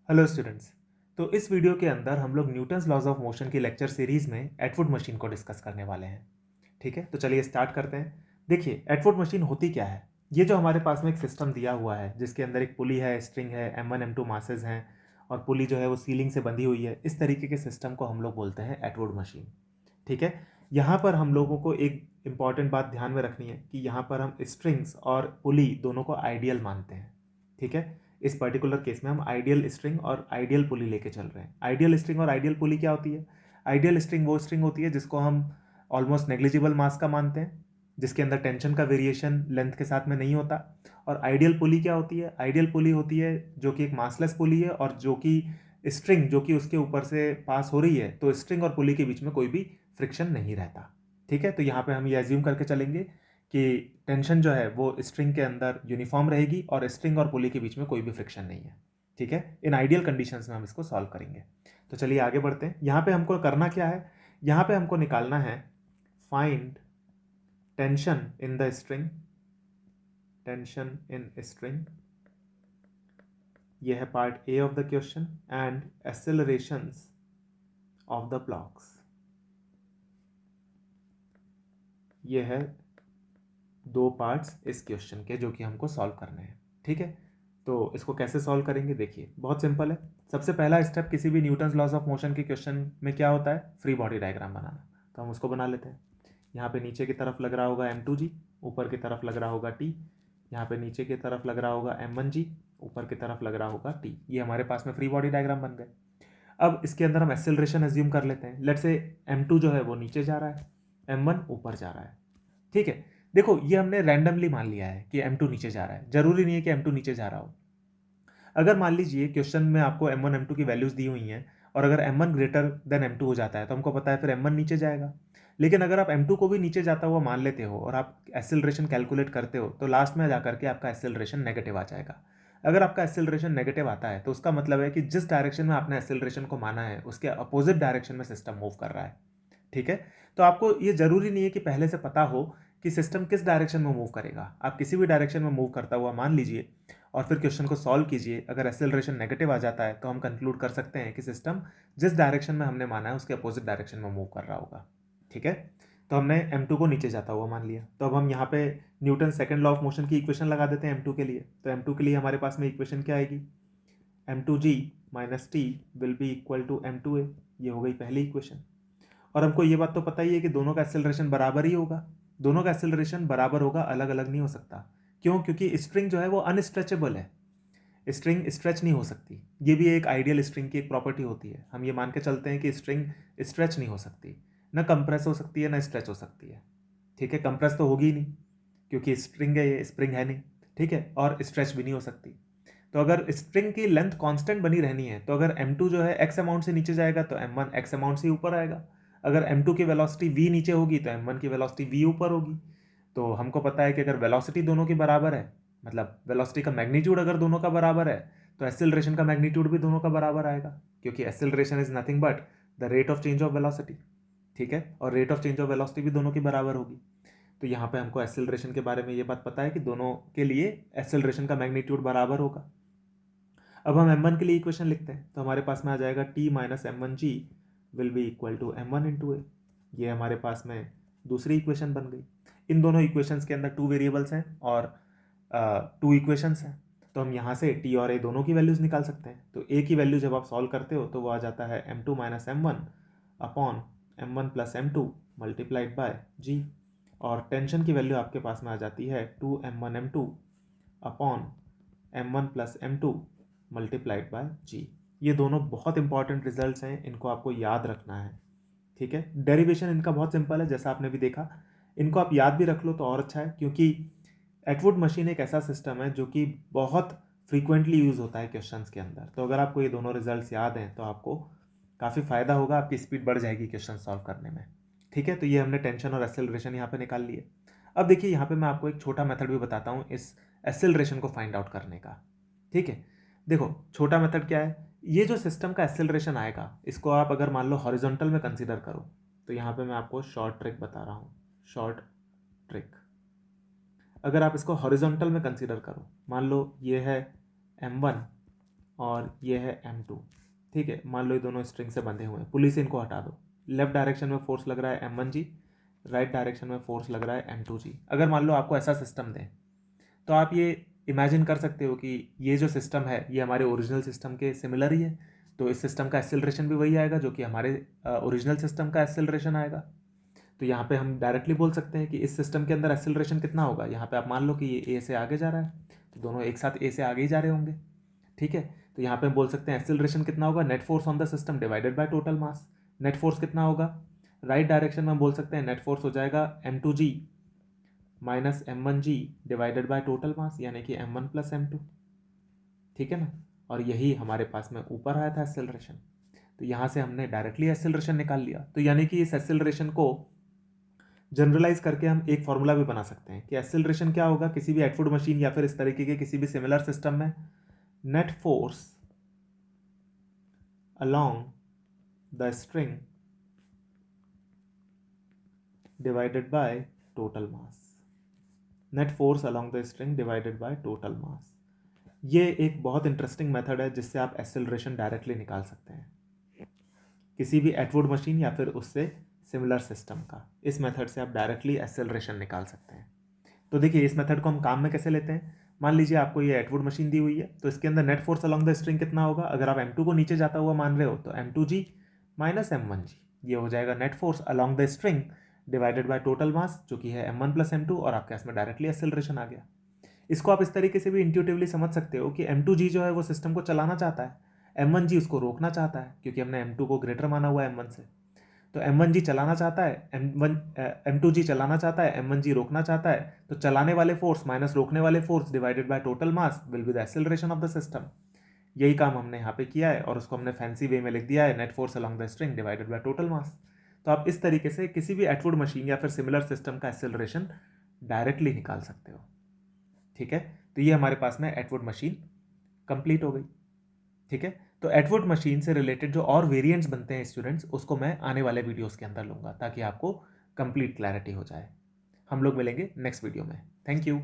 Hello students. तो इस video के अंदर हम लोग न्यूटन्स लॉज ऑफ मोशन की लेक्चर सीरीज में एटवुड मशीन को डिस्कस करने वाले हैं। ठीक है, तो चलिए स्टार्ट करते हैं। देखिए, एटवुड मशीन होती क्या है। ये जो हमारे पास में एक सिस्टम दिया हुआ है जिसके अंदर एक पुली है, स्ट्रिंग है, M1 M2 मासेज हैं और पुली जो है वो सीलिंग से बंधी हुई है। इस तरीके के सिस्टम को हम लोग बोलते हैं एटवुड मशीन। ठीक है, यहाँ पर हम लोगों को एक इम्पॉर्टेंट बात ध्यान में रखनी है कि यहाँ पर हम स्ट्रिंग्स और पुली दोनों को आइडियल मानते हैं। ठीक है, इस पर्टिकुलर केस में हम आइडियल स्ट्रिंग और आइडियल पुली लेके चल रहे हैं। आइडियल स्ट्रिंग और आइडियल पुली क्या होती है। आइडियल स्ट्रिंग वो स्ट्रिंग होती है जिसको हम ऑलमोस्ट नेग्लिजिबल मास का मानते हैं, जिसके अंदर टेंशन का वेरिएशन लेंथ के साथ में नहीं होता। और आइडियल पुली क्या होती है। आइडियल पुली होती है जो कि एक मासलेस पुली है और जो कि स्ट्रिंग जो कि उसके ऊपर से पास हो रही है, तो स्ट्रिंग और पुली के बीच में कोई भी फ्रिक्शन नहीं रहता। ठीक है, तो यहाँ पे हम ये एज्यूम करके चलेंगे कि टेंशन जो है वो स्ट्रिंग के अंदर यूनिफॉर्म रहेगी और स्ट्रिंग और पुली के बीच में कोई भी फ्रिक्शन नहीं है। ठीक है, इन आइडियल कंडीशंस में हम इसको सॉल्व करेंगे। तो चलिए आगे बढ़ते हैं। यहाँ पे हमको करना क्या है, यहाँ पे हमको निकालना है find tension in the string. Tension in string, ये है part A of the question, and accelerations of the blocks, ये है दो पार्ट्स इस क्वेश्चन के जो कि हमको सॉल्व करने हैं। ठीक है, तो इसको कैसे सॉल्व करेंगे, देखिए बहुत सिंपल है। सबसे पहला स्टेप किसी भी न्यूटन्स लॉज ऑफ मोशन के क्वेश्चन में क्या होता है, फ्री बॉडी डायग्राम बनाना। तो हम उसको बना लेते हैं। यहाँ पे नीचे की तरफ लग रहा होगा M2G, ऊपर की तरफ लग रहा होगा T। यहाँ पे नीचे की तरफ लग रहा होगा M1G, ऊपर की तरफ लग रहा होगा T। ये हमारे पास में फ्री बॉडी डायग्राम बन गए। अब इसके अंदर हम एक्सेलरेशन एज्यूम कर लेते हैं। लेट्स से M2 जो है वो नीचे जा रहा है, M1 ऊपर जा रहा है। ठीक है, देखो ये हमने रैंडमली मान लिया है कि M2 नीचे जा रहा है, जरूरी नहीं है कि M2 नीचे जा रहा हो। अगर मान लीजिए क्वेश्चन में आपको M1 M2 की वैल्यूज दी हुई हैं और अगर M1 ग्रेटर देन M2 हो जाता है तो हमको पता है फिर M1 नीचे जाएगा। लेकिन अगर आप M2 को भी नीचे जाता हुआ मान लेते हो और आप एक्सेलरेशन कैलकुलेट करते हो तो लास्ट में जाकर के आपका एक्सेलरेशन नेगेटिव आ जाएगा। अगर आपका एक्सेलरेशन नेगेटिव आता है तो उसका मतलब है कि जिस डायरेक्शन में आपने एक्सेलरेशन को माना है उसके अपोजिट डायरेक्शन में सिस्टम मूव कर रहा है। ठीक है, तो आपको ये जरूरी नहीं है कि पहले से पता हो कि सिस्टम किस डायरेक्शन में मूव करेगा। आप किसी भी डायरेक्शन में मूव करता हुआ मान लीजिए और फिर क्वेश्चन को सॉल्व कीजिए। अगर एक्सेलरेशन नेगेटिव आ जाता है तो हम कंक्लूड कर सकते हैं कि सिस्टम जिस डायरेक्शन में हमने माना है उसके अपोजिट डायरेक्शन में मूव कर रहा होगा। ठीक है, तो हमने M2 को नीचे जाता हुआ मान लिया। तो अब हम यहाँ पे Newton second law of motion की इक्वेशन लगा देते हैं M2 के लिए। तो M2 के लिए हमारे पास में इक्वेशन क्या आएगी, M2G minus T will be equal to M2A। ये हो गई पहली इक्वेशन। और हमको ये बात तो पता ही है कि दोनों का एक्सेलरेशन बराबर ही होगा। दोनों का एक्सेलरेशन बराबर होगा, अलग अलग नहीं हो सकता। क्यों, क्योंकि स्ट्रिंग जो है वो अनस्ट्रेचेबल है। स्ट्रिंग स्ट्रेच नहीं हो सकती। ये भी एक आइडियल स्ट्रिंग की एक प्रॉपर्टी होती है। हम ये मान के चलते हैं कि स्ट्रिंग स्ट्रेच नहीं हो सकती, ना कंप्रेस हो सकती है ना स्ट्रेच हो सकती है। ठीक है, कंप्रेस तो होगी ही नहीं क्योंकि स्ट्रिंग है, ये स्प्रिंग है नहीं। ठीक है, और स्ट्रेच भी नहीं हो सकती। तो अगर स्ट्रिंग की लेंथ कांस्टेंट बनी रहनी है तो अगर M2 जो है x अमाउंट से नीचे जाएगा तो M1 x अमाउंट से ऊपर आएगा। अगर M2 की वेलोसिटी v नीचे होगी तो M1 की वेलोसिटी v ऊपर होगी। तो हमको पता है कि अगर वेलोसिटी दोनों की बराबर है, मतलब वेलोसिटी का मैग्नीट्यूड अगर दोनों का बराबर है, तो एक्सेलरेशन का मैग्नीट्यूड भी दोनों का बराबर आएगा, क्योंकि acceleration is nothing but the rate of change of velocity. ठीक है, और rate of change of velocity भी दोनों की बराबर होगी। तो यहाँ पे हमको एक्सेलरेशन के बारे में ये बात पता है कि दोनों के लिए एक्सेलरेशन का मैग्नीट्यूड बराबर होगा। अब हम M1 के लिए इक्वेशन लिखते हैं। तो हमारे पास में आ जाएगा T minus M1G will be equal to M1 into A. ये हमारे पास में दूसरी इक्वेशन बन गई। इन दोनों इक्वेशंस के अंदर टू वेरिएबल्स हैं और टू इक्वेशंस हैं। तो हम यहाँ से T और A दोनों की वैल्यूज निकाल सकते हैं। तो A की वैल्यू जब आप सॉल्व करते हो तो वो आ जाता है M2 minus M1 upon M1 plus M2 multiplied by G। और टेंशन की वैल्यू आपके पास में आ जाती है 2M1 M2 upon M1 plus M2 multiplied by G। ये दोनों बहुत इंपॉर्टेंट रिजल्ट्स हैं, इनको आपको याद रखना है। ठीक है, डेरिवेशन इनका बहुत सिंपल है, जैसा आपने भी देखा। इनको आप याद भी रख लो तो और अच्छा है, क्योंकि एटवुड मशीन एक ऐसा सिस्टम है जो कि बहुत फ्रीक्वेंटली यूज़ होता है क्वेश्चंस के अंदर। तो अगर आपको ये दोनों रिजल्ट्स याद हैं तो आपको काफ़ी फ़ायदा होगा, आपकी स्पीड बढ़ जाएगी क्वेश्चन सॉल्व करने में। ठीक है, तो ये हमने टेंशन और एक्सेलरेशन यहाँ पे निकाल लिए। अब देखिए, यहाँ पे मैं आपको एक छोटा मेथड भी बताता हूँ इस एक्सेलरेशन को फाइंड आउट करने का। ठीक है, देखो छोटा मेथड क्या है। ये जो सिस्टम का एक्सेलरेशन आएगा इसको आप अगर मान लो हॉरिजॉन्टल में कंसीडर करो, तो यहाँ पे मैं आपको शॉर्ट ट्रिक बता रहा हूँ। शॉर्ट ट्रिक, अगर आप इसको हॉरिजॉन्टल में कंसीडर करो, मान लो ये है M1 और ये है M2, ठीक है। मान लो ये दोनों स्ट्रिंग से बंधे हुए हैं, पुली से इनको हटा दो। लेफ्ट डायरेक्शन में फोर्स लग रहा है M1G, राइट डायरेक्शन में फोर्स लग रहा है M2G। अगर मान लो आपको ऐसा सिस्टम दें तो आप ये इमेजिन कर सकते हो कि ये जो सिस्टम है ये हमारे ओरिजिनल सिस्टम के सिमिलर ही है, तो इस सिस्टम का एक्सेलरेशन भी वही आएगा जो कि हमारे ओरिजिनल सिस्टम का एक्सेलरेशन आएगा। तो यहाँ पे हम डायरेक्टली बोल सकते हैं कि इस सिस्टम के अंदर एक्सेलरेशन कितना होगा। यहाँ पे आप मान लो कि ये ए से आगे जा रहा है, तो दोनों एक साथ ए से आगे ही जा रहे होंगे, ठीक है। तो यहाँ पे हम बोल सकते हैं एक्सेलरेशन कितना होगा, net force on the system divided by total mass. Net force कितना होगा, राइट डायरेक्शन में हम बोल सकते हैं नेट फोर्स हो जाएगा M2G minus M1G divided by total mass, यानी कि M1 प्लस M2, ठीक है ना। और यही हमारे पास में ऊपर आया था एक्सेलरेशन, तो यहाँ से हमने डायरेक्टली एक्सेलरेशन निकाल लिया। तो यानी कि इस एक्सेलरेशन को जनरलाइज करके हम एक फॉर्मूला भी बना सकते हैं कि एक्सेलरेशन क्या होगा किसी भी एटवुड मशीन या फिर इस तरीके के किसी भी सिमिलर सिस्टम में, net force along the string divided by total mass. Net force along the string divided by total mass. ये एक बहुत इंटरेस्टिंग मेथड है जिससे आप एक्सेलरेशन डायरेक्टली निकाल सकते हैं किसी भी एटवुड मशीन या फिर उससे सिमिलर सिस्टम का। इस मेथड से आप डायरेक्टली एक्सेलरेशन निकाल सकते हैं। तो देखिए इस मेथड को हम काम में कैसे लेते हैं। मान लीजिए आपको ये एटवुड मशीन दी हुई है, तो इसके अंदर net force along the string कितना होगा। अगर आप M2 को नीचे जाता हुआ मान रहे हो तो M2G माइनस M1G, ये हो जाएगा net force along the string divided by total mass, जो कि है M1 प्लस M2, और आपके इसमें डायरेक्टली एक्सेलरेशन आ गया। इसको आप इस तरीके से भी इंट्यूटिवली समझ सकते हो कि M2G जो है वो सिस्टम को चलाना चाहता है, M1G उसको रोकना चाहता है, क्योंकि हमने M2 को ग्रेटर माना हुआ है M1 से। तो M1G चलाना चाहता है, M2G चलाना चाहता है, M1G रोकना चाहता है। तो चलाने वाले फोर्स माइनस रोकने वाले force divided by total mass will be the acceleration of the system. यही काम हमने यहाँ पे किया है और उसको हमने फैंसी वे में लिख दिया है, net force along the string divided by total mass. तो आप इस तरीके से किसी भी एटवुड मशीन या फिर सिमिलर सिस्टम का एक्सेलरेशन डायरेक्टली निकाल सकते हो, ठीक है। तो ये हमारे पास में एटवुड मशीन कंप्लीट हो गई, ठीक है। तो एटवुड मशीन से रिलेटेड जो और वेरिएंट्स बनते हैं स्टूडेंट्स, उसको मैं आने वाले वीडियोस के अंदर लूँगा ताकि आपको कंप्लीट क्लैरिटी हो जाए। हम लोग मिलेंगे नेक्स्ट वीडियो में। Thank you.